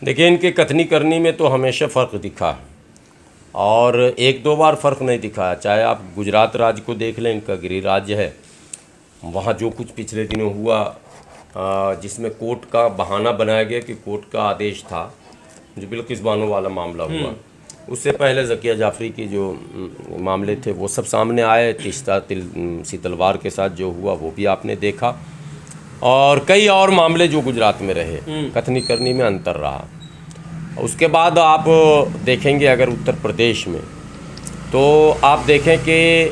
देखिए, इनके कथनी करनी में तो हमेशा फ़र्क दिखा और एक दो बार फ़र्क नहीं दिखा। चाहे आप गुजरात राज्य को देख लें, इनका गृह राज्य है, वहाँ जो कुछ पिछले दिनों हुआ जिसमें कोर्ट का बहाना बनाया गया कि कोर्ट का आदेश था, जो बिल्किस बानो वाला मामला हुआ, उससे पहले ज़किया जाफ़री के जो मामले थे वो सब सामने आए। तीस्ता तलवार के साथ जो हुआ वो भी आपने देखा, और कई और मामले जो गुजरात में रहे, कथनी करनी में अंतर रहा। उसके बाद आप देखेंगे अगर उत्तर प्रदेश में, तो आप देखें कि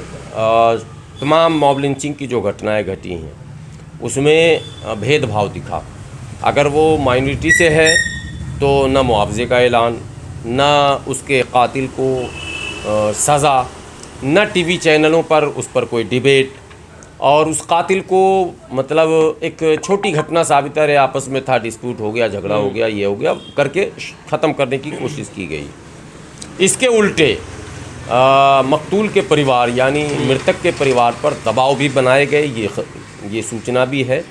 तमाम मॉब लिंचिंग की जो घटनाएं घटी हैं उसमें भेदभाव दिखा। अगर वो माइनॉरिटी से है तो न मुआवजे का ऐलान, न उसके कातिल को सज़ा, न टीवी चैनलों पर उस पर कोई डिबेट, और उस कातिल को मतलब एक छोटी घटना साबित है, आपस में था, डिस्प्यूट हो गया, झगड़ा हो गया, ये हो गया करके ख़त्म करने की कोशिश की गई। इसके उल्टे मकतूल के परिवार यानी मृतक के परिवार पर दबाव भी बनाए गए, ये सूचना भी है,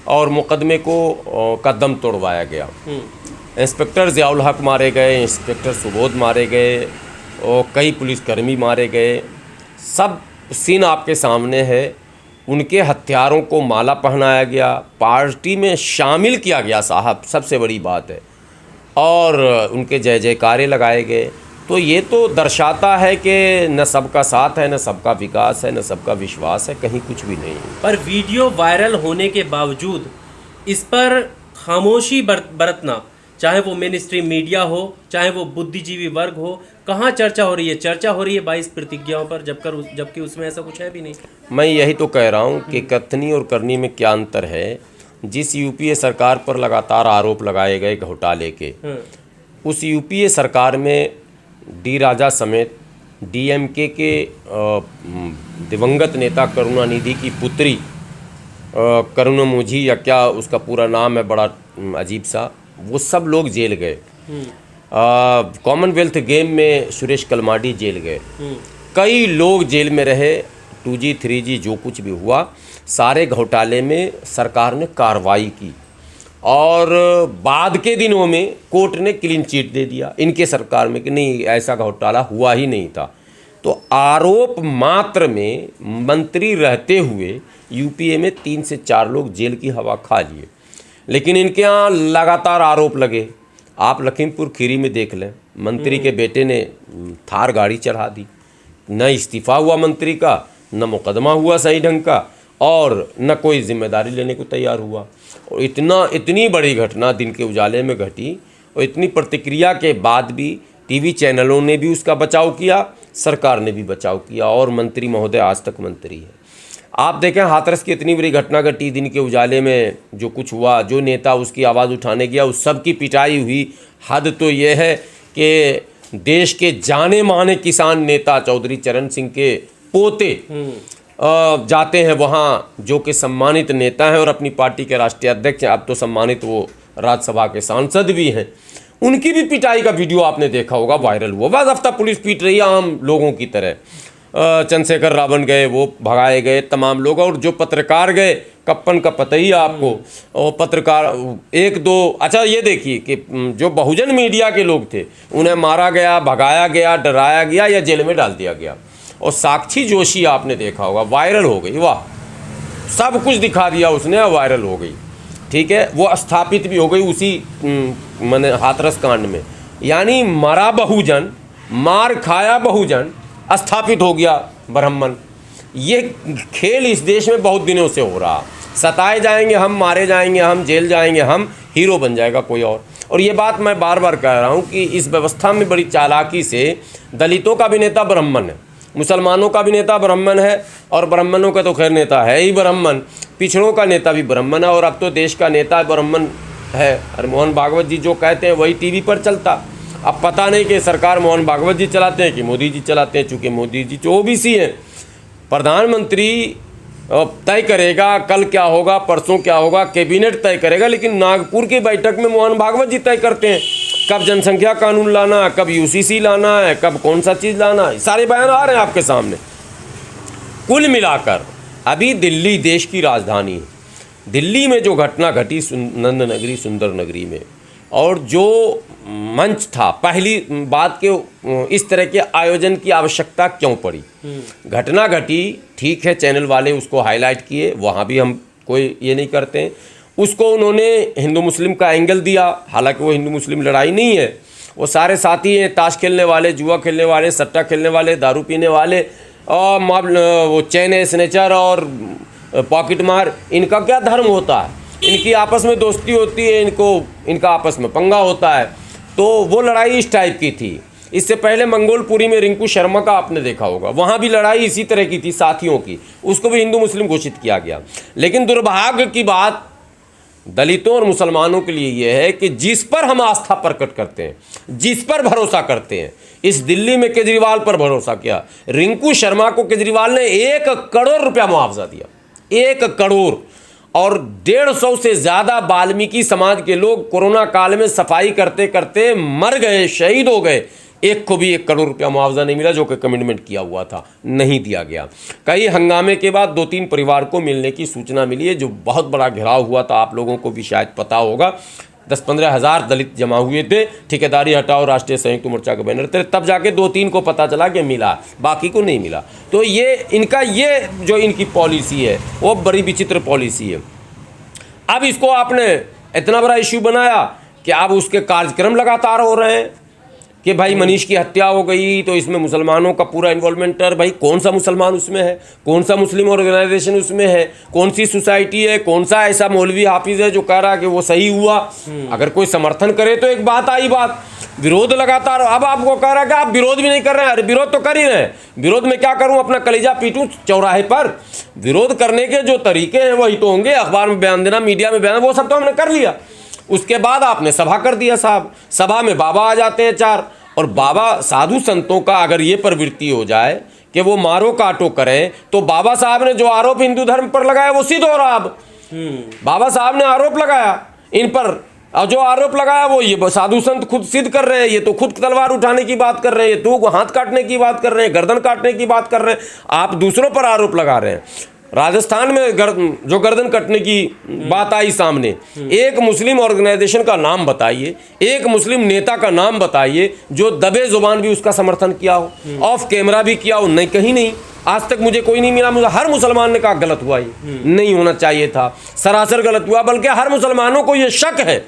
और मुकदमे को कदम तोड़वाया गया। इंस्पेक्टर ज़ियाउल हक मारे गए, इंस्पेक्टर सुबोध मारे गए, और कई पुलिसकर्मी मारे गए। सब सीन आपके सामने है। उनके हथियारों को माला पहनाया गया, पार्टी में शामिल किया गया साहब, सबसे बड़ी बात है, और उनके जय जयकारे लगाए गए। तो ये तो दर्शाता है कि न सबका साथ है, न सबका विकास है, न सबका विश्वास है, कहीं कुछ भी नहीं है। पर वीडियो वायरल होने के बावजूद इस पर खामोशी बरतना, चाहे वो मेन स्ट्रीम मीडिया हो, चाहे वो बुद्धिजीवी वर्ग हो, कहाँ चर्चा हो रही है? चर्चा हो रही है 22 प्रतिज्ञाओं पर, जबकि उसमें ऐसा कुछ है भी नहीं। मैं यही तो कह रहा हूँ कि कथनी और करनी में क्या अंतर है। जिस यूपीए सरकार पर लगातार आरोप लगाए गए घोटाले के, उस यूपीए सरकार में डी राजा समेत डीएमके के दिवंगत नेता करुणानिधि की पुत्री करुणामुझी, या क्या उसका पूरा नाम है, बड़ा अजीब सा, वो सब लोग जेल गए। कॉमनवेल्थ गेम में सुरेश कलमाडी जेल गए, कई लोग जेल में रहे। 2G 3G जो कुछ भी हुआ, सारे घोटाले में सरकार ने कार्रवाई की, और बाद के दिनों में कोर्ट ने क्लीन चिट दे दिया इनके सरकार में कि नहीं, ऐसा घोटाला हुआ ही नहीं था। तो आरोप मात्र में मंत्री रहते हुए यूपीए में 3 से 4 लोग जेल की हवा खा लिए, लेकिन इनके यहाँ लगातार आरोप लगे। आप लखीमपुर खीरी में देख लें, मंत्री के बेटे ने थार गाड़ी चढ़ा दी, न इस्तीफ़ा हुआ मंत्री का, न मुकदमा हुआ सही ढंग का, और न कोई जिम्मेदारी लेने को तैयार हुआ। और इतनी बड़ी घटना दिन के उजाले में घटी, और इतनी प्रतिक्रिया के बाद भी टीवी चैनलों ने भी उसका बचाव किया, सरकार ने भी बचाव किया, और मंत्री महोदय आज तक मंत्री है। आप देखें, हाथरस की इतनी बड़ी घटना घटी, दिन के उजाले में जो कुछ हुआ, जो नेता उसकी आवाज़ उठाने गया उस सब की पिटाई हुई। हद तो ये है कि देश के जाने माने किसान नेता चौधरी चरण सिंह के पोते जाते हैं वहाँ, जो कि सम्मानित नेता हैं और अपनी पार्टी के राष्ट्रीय अध्यक्ष हैं, अब तो सम्मानित वो राज्यसभा के सांसद भी हैं। उनकी भी पिटाई का वीडियो आपने देखा होगा, वायरल हुआ। बस हफ्ता पुलिस पीट रही है आम लोगों की तरह। चंद्रशेखर रावण गए, वो भगाए गए तमाम लोग, और जो पत्रकार गए, कप्पन का पता ही है आपको, और पत्रकार एक दो, अच्छा ये देखिए कि जो बहुजन मीडिया के लोग थे उन्हें मारा गया, भगाया गया, डराया गया, या जेल में डाल दिया गया। और साक्षी जोशी आपने देखा होगा, वायरल हो गई, वाह, सब कुछ दिखा दिया उसने, वायरल हो गई। ठीक है, वो स्थापित भी हो गई उसी मैंने हाथरस कांड में। यानी मरा बहुजन, मार खाया बहुजन, स्थापित हो गया ब्राह्मण। ये खेल इस देश में बहुत दिनों से हो रहा। सताए जाएंगे हम, मारे जाएंगे हम, जेल जाएंगे हम, हीरो बन जाएगा कोई और ये बात मैं बार बार कह रहा हूँ कि इस व्यवस्था में बड़ी चालाकी से दलितों का भी नेता ब्राह्मण है, मुसलमानों का भी नेता ब्राह्मण है, और ब्राह्मणों का तो खैर नेता है ही ब्राह्मण, पिछड़ों का नेता भी ब्राह्मण है, और अब तो देश का नेता ब्राह्मण है। अरे मोहन भागवत जी जो कहते हैं वही टीवी पर चलता। अब पता नहीं कि सरकार मोहन भागवत जी चलाते हैं कि मोदी जी चलाते हैं, चूँकि मोदी जी तो ओबीसी हैं। प्रधानमंत्री तय करेगा कल क्या होगा, परसों क्या होगा, कैबिनेट तय करेगा, लेकिन नागपुर की बैठक में मोहन भागवत जी तय करते हैं कब जनसंख्या कानून लाना है, कब यूसीसी लाना है, कब कौन सा चीज़ लाना है। सारे बयान आ रहे हैं आपके सामने। कुल मिलाकर अभी दिल्ली देश की राजधानी है। दिल्ली में जो घटना घटी नंद नगरी, सुंदर नगरी में, और जो मंच था, पहली बात के इस तरह के आयोजन की आवश्यकता क्यों पड़ी। घटना घटी, ठीक है, चैनल वाले उसको हाईलाइट किए, वहाँ भी हम कोई ये नहीं करते हैं। उसको उन्होंने हिंदू मुस्लिम का एंगल दिया, हालांकि वो हिंदू मुस्लिम लड़ाई नहीं है, वो सारे साथी हैं, ताश खेलने वाले, जुआ खेलने वाले, सट्टा खेलने वाले, दारू पीने वाले और वो चैन स्नेचर और पॉकेट मार, इनका क्या धर्म होता है, इनकी आपस में दोस्ती होती है, इनका आपस में पंगा होता है। तो वो लड़ाई इस टाइप की थी। इससे पहले मंगोलपुरी में रिंकू शर्मा का आपने देखा होगा, वहाँ भी लड़ाई इसी तरह की थी, साथियों की, उसको भी हिंदू मुस्लिम घोषित किया गया। लेकिन दुर्भाग्य की बात दलितों और मुसलमानों के लिए यह है कि जिस पर हम आस्था प्रकट करते हैं, जिस पर भरोसा करते हैं, इस दिल्ली में केजरीवाल पर भरोसा किया। रिंकू शर्मा को केजरीवाल ने 1 करोड़ रुपया मुआवजा दिया, 1 करोड़, और 150 से ज़्यादा वाल्मीकि समाज के लोग कोरोना काल में सफाई करते करते मर गए, शहीद हो गए। एक को भी 1 करोड़ रुपया मुआवजा नहीं मिला, जो कि कमिटमेंट किया हुआ था, नहीं दिया गया। कई हंगामे के बाद 2-3 परिवार को मिलने की सूचना मिली है, जो बहुत बड़ा घेराव हुआ था, आप लोगों को भी शायद पता होगा। 10-15 हज़ार दलित जमा हुए थे, ठेकेदारी हटाओ राष्ट्रीय संयुक्त मोर्चा के बैनर थे, तब जाके 2-3 को पता चला कि मिला, बाकी को नहीं मिला। तो ये इनका ये जो इनकी पॉलिसी है वो बड़ी विचित्र पॉलिसी है। अब इसको आपने इतना बड़ा इश्यू बनाया कि अब उसके कार्यक्रम लगातार हो रहे हैं कि भाई मनीष की हत्या हो गई तो इसमें मुसलमानों का पूरा इन्वॉल्वमेंट है। भाई कौन सा मुसलमान उसमें है, कौन सा मुस्लिम ऑर्गेनाइजेशन उसमें है, कौन सी सोसाइटी है, कौन सा ऐसा मौलवी हाफिज है जो कह रहा है कि वो सही हुआ। अगर कोई समर्थन करे तो एक बात आई बात, विरोध लगातार। अब आपको कह रहा है कि आप विरोध भी नहीं कर रहे हैं। अरे विरोध तो कर ही रहे हैं, विरोध में क्या करूं, अपना कलेजा पीटूं चौराहे पर। विरोध करने के जो तरीके हैं वही तो होंगे, अखबार में बयान देना, मीडिया में बयान, वो सब तो हमने कर लिया। उसके बाद आपने सभा कर दिया साहब, सभा में बाबा आ जाते हैं 4, और बाबा साधु संतों का अगर ये प्रवृत्ति हो जाए कि वो मारो काटो करें, तो बाबा साहब ने जो आरोप हिंदू धर्म पर लगाया वो सिद्ध हो रहा। अब बाबा साहब ने आरोप लगाया इन पर, और जो आरोप लगाया वो ये साधु संत खुद सिद्ध कर रहे हैं। ये तो खुद तलवार उठाने की बात कर रहे हैं, ये तो हाथ काटने की बात कर रहे हैं, गर्दन काटने की बात कर रहे हैं। आप दूसरों पर आरोप लगा रहे हैं। राजस्थान में जो गर्दन कटने की बात आई सामने, एक मुस्लिम ऑर्गेनाइजेशन का नाम बताइए, एक मुस्लिम नेता का नाम बताइए जो दबे जुबान भी उसका समर्थन किया हो, ऑफ कैमरा भी किया हो। नहीं, कहीं नहीं, आज तक मुझे कोई नहीं मिला। मुझे हर मुसलमान ने कहा गलत हुआ, ये नहीं होना चाहिए था, सरासर गलत हुआ। बल्कि हर मुसलमानों को ये शक है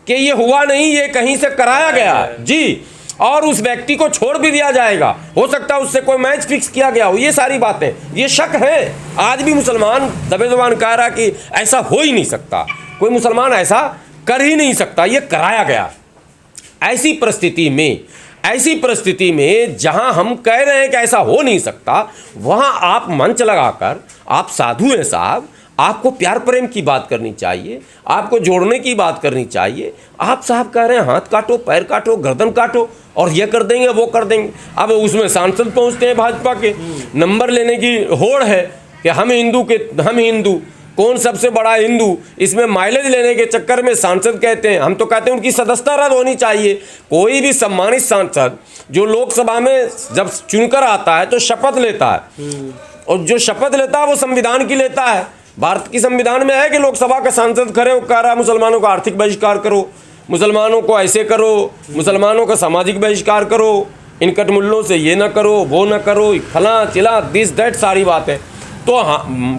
कि ये हुआ नहीं, ये कहीं से कराया गया जी, और उस व्यक्ति को छोड़ भी दिया जाएगा, हो सकता है उससे कोई मैच फिक्स किया गया हो। ये सारी बातें, ये शक है। आज भी मुसलमान दबे जुबान कह रहा कि ऐसा हो ही नहीं सकता, कोई मुसलमान ऐसा कर ही नहीं सकता, ये कराया गया। ऐसी परिस्थिति में जहां हम कह रहे हैं कि ऐसा हो नहीं सकता, वहां आप मंच लगाकर, आप साधु हैं साहब, आपको प्यार प्रेम की बात करनी चाहिए, आपको जोड़ने की बात करनी चाहिए। आप साहब कह रहे हैं हाथ काटो, पैर काटो, गर्दन काटो, और ये कर देंगे, वो कर देंगे। अब उसमें सांसद पहुंचते हैं भाजपा के, नंबर लेने की होड़ है कि हम हिंदू, कौन सबसे बड़ा हिंदू। इसमें माइलेज लेने के चक्कर में सांसद कहते हैं, हम तो कहते हैं उनकी सदस्यता रद्द होनी चाहिए। कोई भी सम्मानित सांसद जो लोकसभा में जब चुनकर आता है तो शपथ लेता है, और जो शपथ लेता है वो संविधान की लेता है। भारत की संविधान में है कि लोकसभा का सांसद खड़े होकर कह रहा है मुसलमानों का आर्थिक बहिष्कार करो, मुसलमानों को ऐसे करो, मुसलमानों का सामाजिक बहिष्कार करो, इन कटमुल्लों से ये ना करो, वो ना करो, फला चिला दिस दैट सारी बातें। तो हाँ,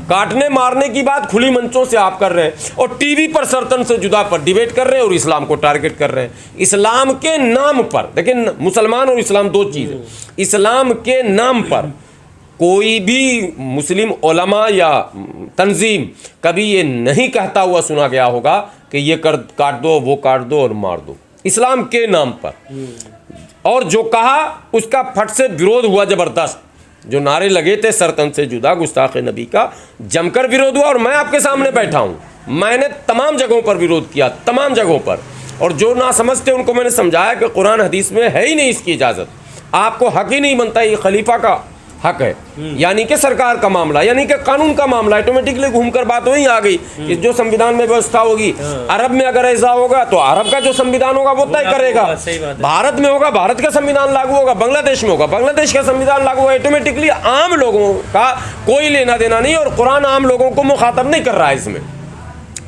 काटने मारने की बात खुली मंचों से आप कर रहे हैं, और टीवी पर सरतन से जुदा पर डिबेट कर रहे हैं, और इस्लाम को टारगेट कर रहे हैं। इस्लाम के नाम पर, देखिए मुसलमान और इस्लाम दो चीज़ है। इस्लाम के नाम पर कोई भी मुस्लिम उलमा या तंजीम कभी ये नहीं कहता हुआ सुना गया होगा कि ये काट दो, वो काट दो और मार दो, इस्लाम के नाम पर। और जो कहा उसका फट से विरोध हुआ ज़बरदस्त। जो नारे लगे थे सरतन से जुदा, गुस्ताख नबी का, जमकर विरोध हुआ। और मैं आपके सामने बैठा हूँ, मैंने तमाम जगहों पर विरोध किया, तमाम जगहों पर। और जो ना समझते उनको मैंने समझाया कि कुरान हदीस में है ही नहीं इसकी इजाज़त, आपको हक ही नहीं बनता, ये खलीफा का हक है, यानी कि सरकार का मामला, यानी कि कानून का मामला। ऑटोमेटिकली घूमकर बात वही आ गई कि जो संविधान में व्यवस्था होगी, अरब में अगर ऐसा होगा तो अरब का जो संविधान होगा वो तय करेगा। भारत में होगा, भारत का संविधान लागू होगा, बांग्लादेश में होगा, बांग्लादेश का संविधान लागू होगा। ऑटोमेटिकली आम लोगों का कोई लेना देना नहीं, और कुरान आम लोगों को मुखातब नहीं कर रहा है इसमें।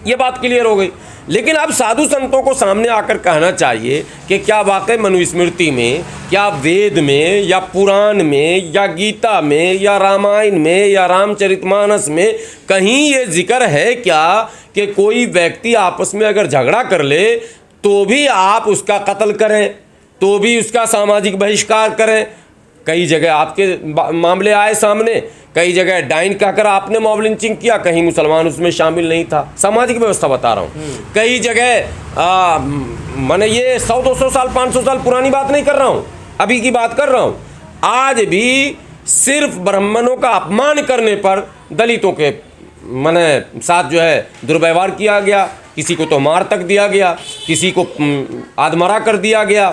ये बात क्लियर हो गई। लेकिन अब साधु संतों को सामने आकर कहना चाहिए कि क्या वाकई मनुस्मृति में, क्या वेद में, या पुराण में, या गीता में, या रामायण में, या रामचरितमानस में कहीं ये जिक्र है क्या कि कोई व्यक्ति आपस में अगर झगड़ा कर ले तो भी आप उसका कत्ल करें, तो भी उसका सामाजिक बहिष्कार करें। कई जगह आपके मामले आए सामने, कई जगह डाइन कहकर आपने मॉब लिंचिंग किया, कहीं मुसलमान उसमें शामिल नहीं था। सामाजिक व्यवस्था बता रहा हूँ। कई जगह मैंने ये 100-200 साल 500 साल पुरानी बात नहीं कर रहा हूँ, अभी की बात कर रहा हूँ। आज भी सिर्फ ब्राह्मणों का अपमान करने पर दलितों के मैंने साथ जो है दुर्व्यवहार किया गया, किसी को तो मार तक दिया गया, किसी को आधमरा कर दिया गया।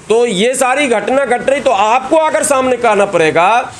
तो ये सारी घटना घट रही, तो आपको अगर सामने कहना पड़ेगा